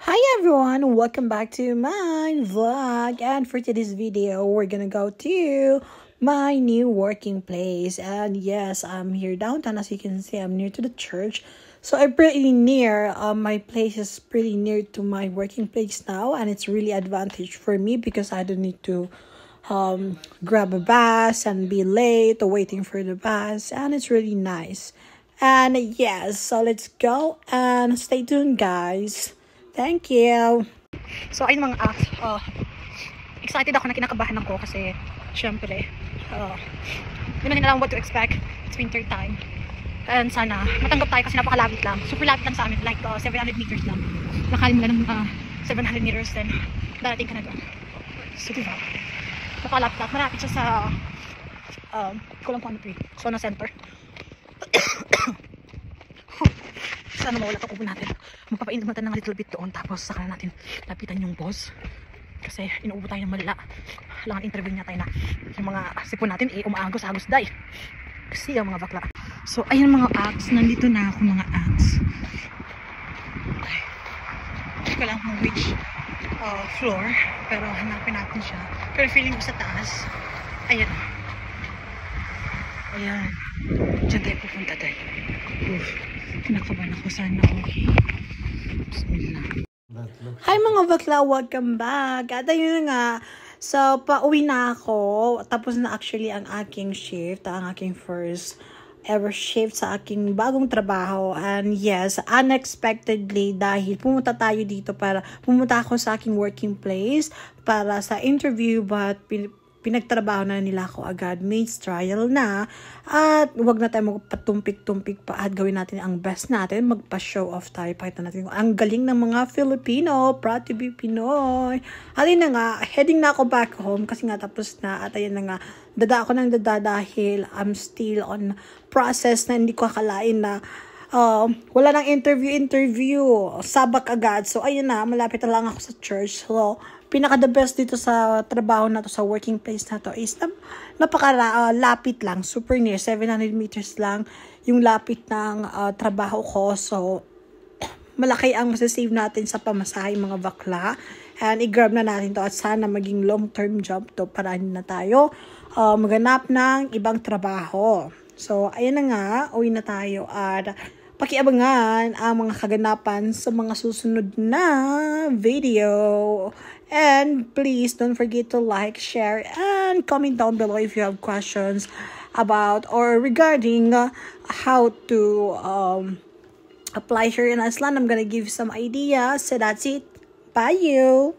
Hi everyone, welcome back to my vlog, and for today's video we're gonna go to my new working place. And yes, I'm here downtown. As you can see, I'm near to the church, so I'm pretty near. My place is pretty near to my working place now, and it's really advantage for me because I don't need to grab a bus and be late or waiting for the bus, and it's really nice. And yes, so let's go and stay tuned, guys. Thank you. So, ayun mga apps. Excited ako na kinakabahan ako kasi, syempre, hindi na alam what to expect. It's winter time. And sana, matanggap tayo kasi napakalapit lang. Super lapit lang sa amin. Like, 700 meters lang. Nakalim mo lang ng 700 meters, then darating ka na doon. So, diba? Napakalapit lang. Marapit siya sa, kulang po ano po Sona Center. Sana mawala ka kubo natin. Magpapainit natin ng little bit doon. Tapos saka natin lapitan yung boss. Kasi inuubo tayo ng malala. Kailangan interview niya tayo na yung mga sipon natin umaagos-agos day. Kasi yung mga bakla. So ayun mga acts. Nandito na ako mga acts. Okay. Hindi ko lang kung which floor. Pero hanapin natin siya. Pero feeling ko sa taas. Ayan. Ayan. Diyan tayo pupunta tayo. Kinakabahan ako, sana okay. Bismillah. Hi mga bakla, welcome back. At ayun nga, so pauwi na ako. Tapos na actually ang aking shift, ang aking first ever shift sa aking bagong trabaho. And yes, unexpectedly, dahil pumunta ako sa aking working place para sa interview, but pinagtrabaho na nila ako agad, maid's trial na, at wag na tayo magpatumpik-tumpik pa at gawin natin ang best natin, magpa-show off tayo, pakita natin ang galing ng mga Filipino, proud to be Pinoy. At yun na nga, heading na ako back home kasi nga tapos na, at ayun na nga, dada ako ng dada dahil I'm still on process na hindi ko akalain na wala nang interview, sabak agad. So ayun na, malapit na lang ako sa church. So pinaka the best dito sa trabaho na to, sa working place na to, is lapit lang, super near, 700 meters lang yung lapit ng trabaho ko. So malaki ang masasave natin sa pamasahe mga bakla, and i-grab na natin to, at sana maging long term job to para hindi na tayo maganap ng ibang trabaho. So ayun na nga, uwi na tayo at pakiabangan ang mga kaganapan sa mga susunod na video. And please don't forget to like, share, and comment down below if you have questions about or regarding how to apply here in Aslan. I'm gonna give you some ideas. So that's it. Bye you.